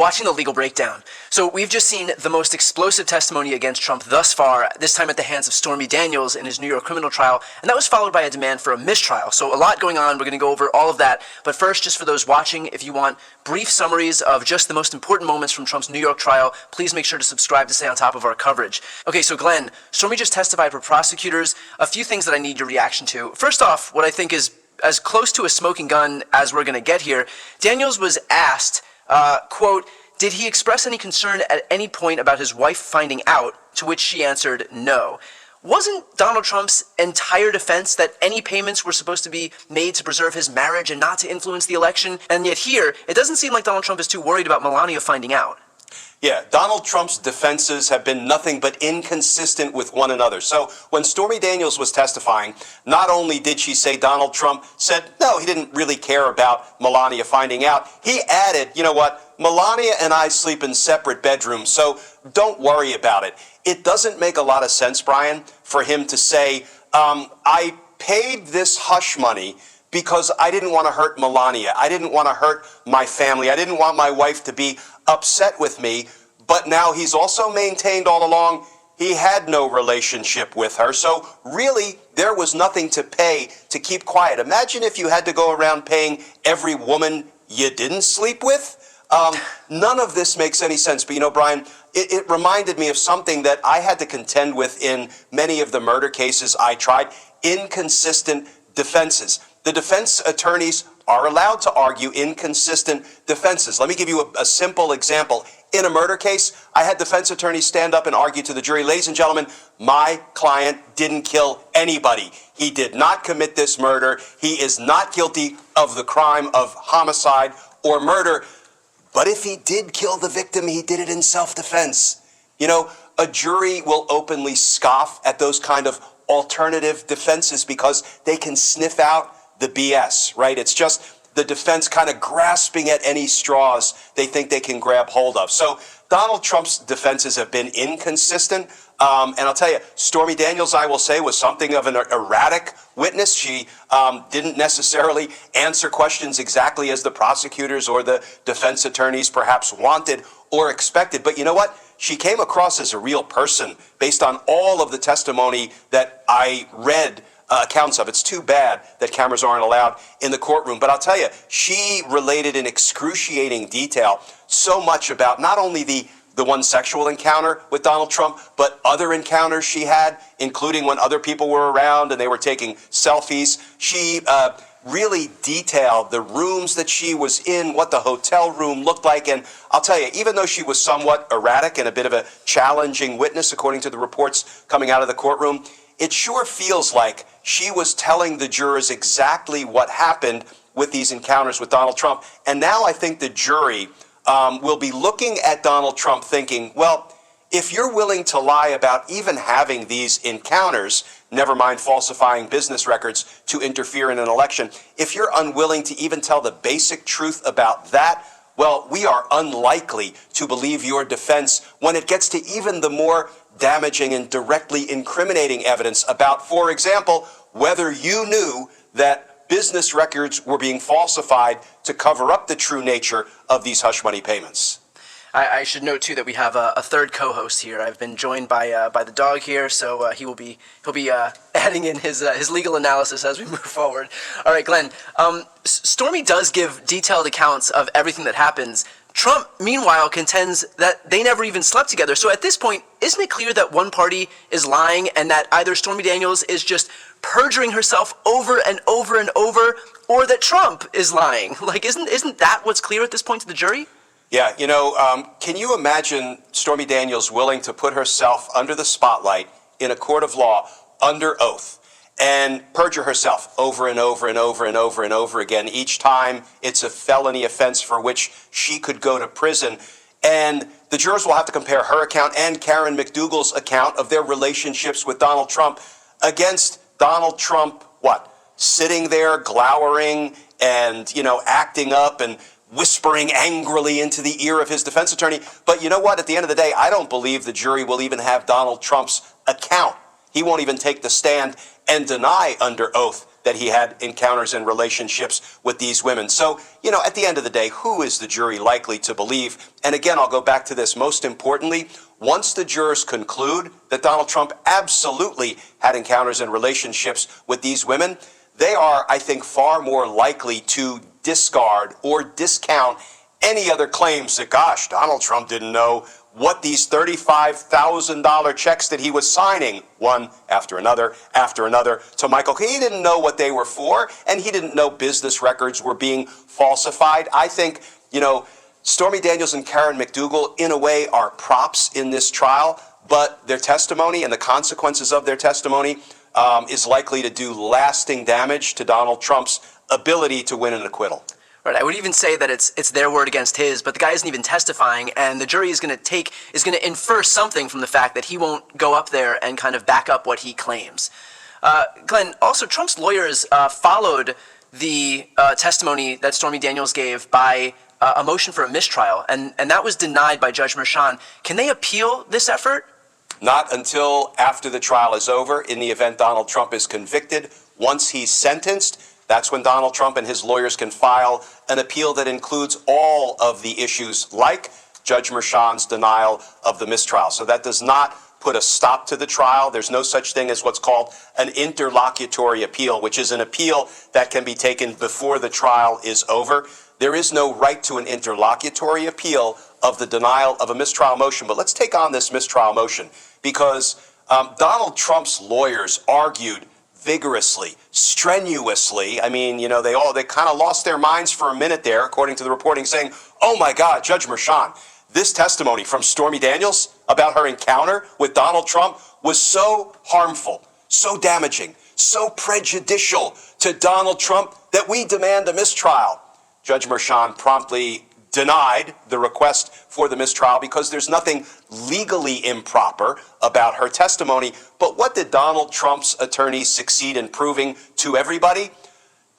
watching the legal breakdown. So we've just seen the most explosive testimony against Trump thus far, this time at the hands of Stormy Daniels in his New York criminal trial, and that was followed by a demand for a mistrial. So a lot going on. We're going to go over all of that. But first, just for those watching, if you want brief summaries of just the most important moments from Trump's New York trial, please make sure to subscribe to stay on top of our coverage. Okay, so Glenn, Stormy just testified for prosecutors. A few things that I need your reaction to. First off, what I think is as close to a smoking gun as we're going to get here, Daniels was asked, quote, did he express any concern at any point about his wife finding out, to which she answered no. Wasn't Donald Trump's entire defense that any payments were supposed to be made to preserve his marriage and not to influence the election? And yet here, it doesn't seem like Donald Trump is too worried about Melania finding out. Yeah, Donald Trump's defenses have been nothing but inconsistent with one another. So when Stormy Daniels was testifying, not only did she say Donald Trump said, no, he didn't really care about Melania finding out, he added, you know what, Melania and I sleep in separate bedrooms, so don't worry about it. It doesn't make a lot of sense, Brian, for him to say, I paid this hush money because I didn't want to hurt Melania. I didn't want to hurt my family. I didn't want my wife to be upset with me. But now he's also maintained all along he had no relationship with her. So really, there was nothing to pay to keep quiet. Imagine if you had to go around paying every woman you didn't sleep with. None of this makes any sense. But you know, Brian, it reminded me of something that I had to contend with in many of the murder cases I tried. Inconsistent defenses. The defense attorneys are allowed to argue inconsistent defenses. Let me give you a simple example. In a murder case, I had defense attorneys stand up and argue to the jury, ladies and gentlemen, my client didn't kill anybody. He did not commit this murder. He is not guilty of the crime of homicide or murder. But if he did kill the victim, he did it in self-defense. You know, a jury will openly scoff at those kind of alternative defenses because they can sniff out the BS, right? It's just the defense kind of grasping at any straws they think they can grab hold of. So Donald Trump's defenses have been inconsistent. And I'll tell you, Stormy Daniels, I will say, was something of an erratic witness. She didn't necessarily answer questions exactly as the prosecutors or the defense attorneys perhaps wanted or expected. But you know what? She came across as a real person based on all of the testimony that I read accounts of. It's too bad that cameras aren't allowed in the courtroom. But I'll tell you, she related in excruciating detail so much about not only the one sexual encounter with Donald Trump, but other encounters she had, including when other people were around and they were taking selfies. She really detailed the rooms that she was in, what the hotel room looked like. And I'll tell you, even though she was somewhat erratic and a bit of a challenging witness, according to the reports coming out of the courtroom, it sure feels like she was telling the jurors exactly what happened with these encounters with Donald Trump. And now I think the jury will be looking at Donald Trump thinking, well, if you're willing to lie about even having these encounters, never mind falsifying business records to interfere in an election, if you're unwilling to even tell the basic truth about that, well, we are unlikely to believe your defense when it gets to even the more damaging and directly incriminating evidence about, for example, whether you knew that business records were being falsified to cover up the true nature of these hush money payments. I should note too that we have a third co-host here. I've been joined by the dog here, so he'll be adding in his legal analysis as we move forward. All right, Glenn. Stormy does give detailed accounts of everything that happens. Trump, meanwhile, contends that they never even slept together. So at this point, isn't it clear that one party is lying and that either Stormy Daniels is just perjuring herself over and over and over, or that Trump is lying? Like, isn't that what's clear at this point to the jury? Yeah, you know, can you imagine Stormy Daniels willing to put herself under the spotlight in a court of law under oath and perjure herself over and over and over and over and over again? Each time it's a felony offense for which she could go to prison. And the jurors will have to compare her account and Karen McDougal's account of their relationships with Donald Trump against Donald Trump, what, sitting there glowering and, you know, acting up and whispering angrily into the ear of his defense attorney. But you know what? At the end of the day, I don't believe the jury will even have Donald Trump's account. He won't even take the stand and deny under oath that he had encounters and relationships with these women. So, at the end of the day, who is the jury likely to believe? And again, I'll go back to this. Most importantly, once the jurors conclude that Donald Trump absolutely had encounters and relationships with these women, they are, I think, far more likely to discard or discount any other claims that, gosh, Donald Trump didn't know what these $35,000 checks that he was signing, one after another, to Michael. He didn't know what they were for, and he didn't know business records were being falsified. I think, Stormy Daniels and Karen McDougal, in a way, are props in this trial, but their testimony and the consequences of their testimony is likely to do lasting damage to Donald Trump's ability to win an acquittal. Right, I would even say that it's their word against his, but the guy isn't even testifying, and the jury is going to infer something from the fact that he won't go up there and kind of back up what he claims. Glenn, also Trump's lawyers followed the testimony that Stormy Daniels gave by a motion for a mistrial, and that was denied by Judge Merchan. Can they appeal this effort? Not until after the trial is over. In the event Donald Trump is convicted, once he's sentenced, that's when Donald Trump and his lawyers can file an appeal that includes all of the issues like Judge Merchan's denial of the mistrial. So that does not put a stop to the trial. There's no such thing as what's called an interlocutory appeal, which is an appeal that can be taken before the trial is over. There is no right to an interlocutory appeal of the denial of a mistrial motion. But let's take on this mistrial motion because Donald Trump's lawyers argued vigorously, strenuously. I mean, they kind of lost their minds for a minute there, according to the reporting, saying, oh my God, Judge Merchan, this testimony from Stormy Daniels about her encounter with Donald Trump was so harmful, so damaging, so prejudicial to Donald Trump that we demand a mistrial. Judge Merchan promptly denied the request for the mistrial because there's nothing legally improper about her testimony. But what did Donald Trump's attorneys succeed in proving to everybody?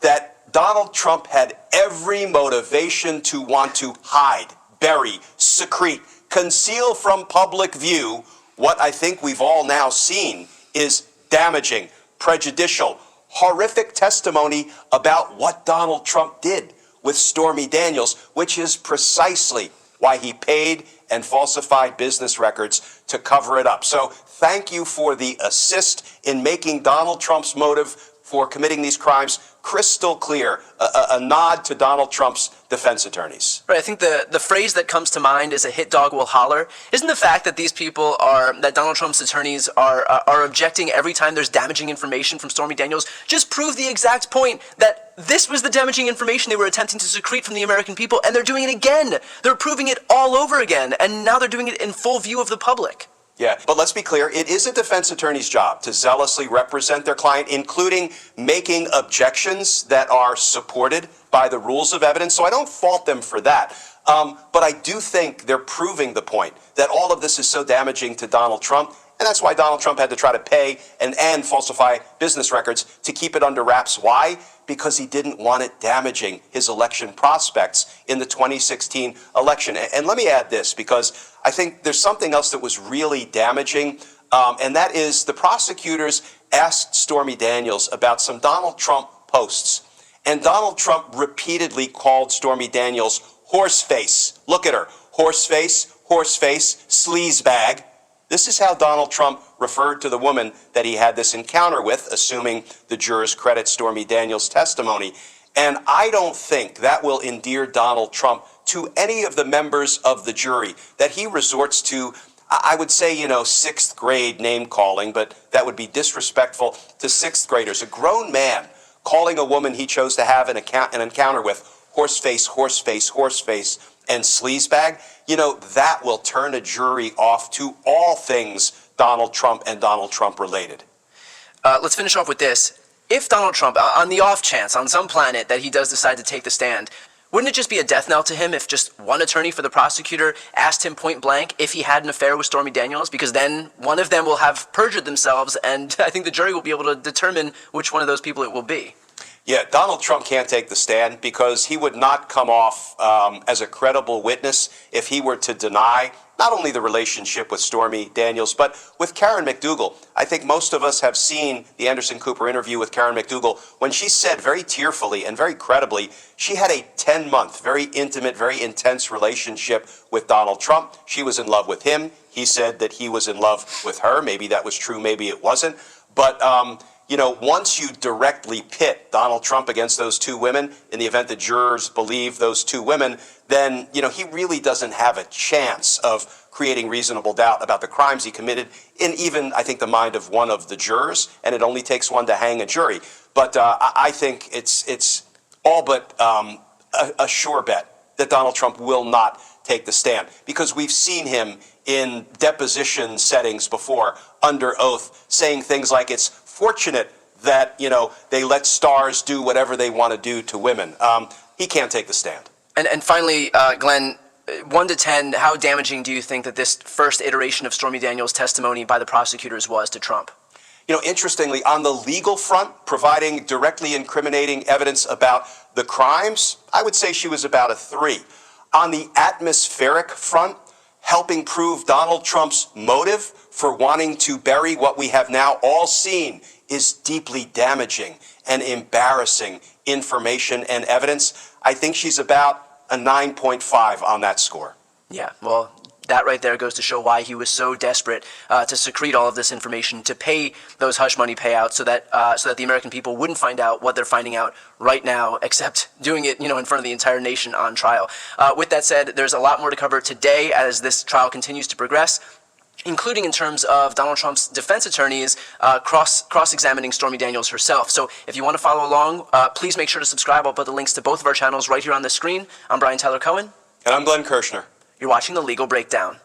That Donald Trump had every motivation to want to hide, bury, secrete, conceal from public view what I think we've all now seen is damaging, prejudicial, horrific testimony about what Donald Trump did with Stormy Daniels, which is precisely why he paid and falsified business records to cover it up. So thank you for the assist in making Donald Trump's motive for committing these crimes crystal clear, a nod to Donald Trump's defense attorneys. Right, I think the phrase that comes to mind is a hit dog will holler. Isn't the fact that that Donald Trump's attorneys are objecting every time there's damaging information from Stormy Daniels just prove the exact point that this was the damaging information they were attempting to secrete from the American people, and they're doing it again. They're proving it all over again, and now they're doing it in full view of the public. Yeah, but let's be clear, it is a defense attorney's job to zealously represent their client, including making objections that are supported by the rules of evidence, so I don't fault them for that. But I do think they're proving the point that all of this is so damaging to Donald Trump, and that's why Donald Trump had to try to pay and falsify business records to keep it under wraps. Why? Because he didn't want it damaging his election prospects in the 2016 election. And let me add this, because I think there's something else that was really damaging, and that is the prosecutors asked Stormy Daniels about some Donald Trump posts, and Donald Trump repeatedly called Stormy Daniels horseface. Look at her, horseface, sleazebag. This is how Donald Trump referred to the woman that he had this encounter with, assuming the jurors credit Stormy Daniels' testimony. And I don't think that will endear Donald Trump to any of the members of the jury, that he resorts to, I would say, sixth grade name calling, but that would be disrespectful to sixth graders. A grown man calling a woman he chose to have an encounter with horseface, and sleazebag, that will turn a jury off to all things Donald Trump and Donald Trump related. Let's finish off with this. If Donald Trump, on the off chance, on some planet, that he does decide to take the stand, wouldn't it just be a death knell to him if just one attorney for the prosecutor asked him point blank if he had an affair with Stormy Daniels? Because then one of them will have perjured themselves, and I think the jury will be able to determine which one of those people it will be. Yeah, Donald Trump can't take the stand because he would not come off as a credible witness if he were to deny not only the relationship with Stormy Daniels, but with Karen McDougal. I think most of us have seen the Anderson Cooper interview with Karen McDougal when she said very tearfully and very credibly she had a 10-month, very intimate, very intense relationship with Donald Trump. She was in love with him. He said that he was in love with her. Maybe that was true, maybe it wasn't. But once you directly pit Donald Trump against those two women, in the event that jurors believe those two women, then, he really doesn't have a chance of creating reasonable doubt about the crimes he committed in even, I think, the mind of one of the jurors, and it only takes one to hang a jury. But I think it's all but a sure bet that Donald Trump will not take the stand, because we've seen him in deposition settings before, under oath, saying things like it's fortunate that, they let stars do whatever they want to do to women. He can't take the stand. And finally, Glenn, 1 to 10, how damaging do you think that this first iteration of Stormy Daniels' testimony by the prosecutors was to Trump? Interestingly, on the legal front, providing directly incriminating evidence about the crimes, I would say she was about a 3. On the atmospheric front, helping prove Donald Trump's motive for wanting to bury what we have now all seen is deeply damaging and embarrassing information and evidence, I think she's about a 9.5 on that score. Yeah, well, that right there goes to show why he was so desperate to secrete all of this information, to pay those hush money payouts so that the American people wouldn't find out what they're finding out right now, except doing it, in front of the entire nation on trial. With that said, there's a lot more to cover today as this trial continues to progress, including in terms of Donald Trump's defense attorneys cross-examining Stormy Daniels herself. So if you want to follow along, please make sure to subscribe. I'll put the links to both of our channels right here on the screen. I'm Brian Tyler Cohen. And I'm Glenn Kirshner. You're watching The Legal Breakdown.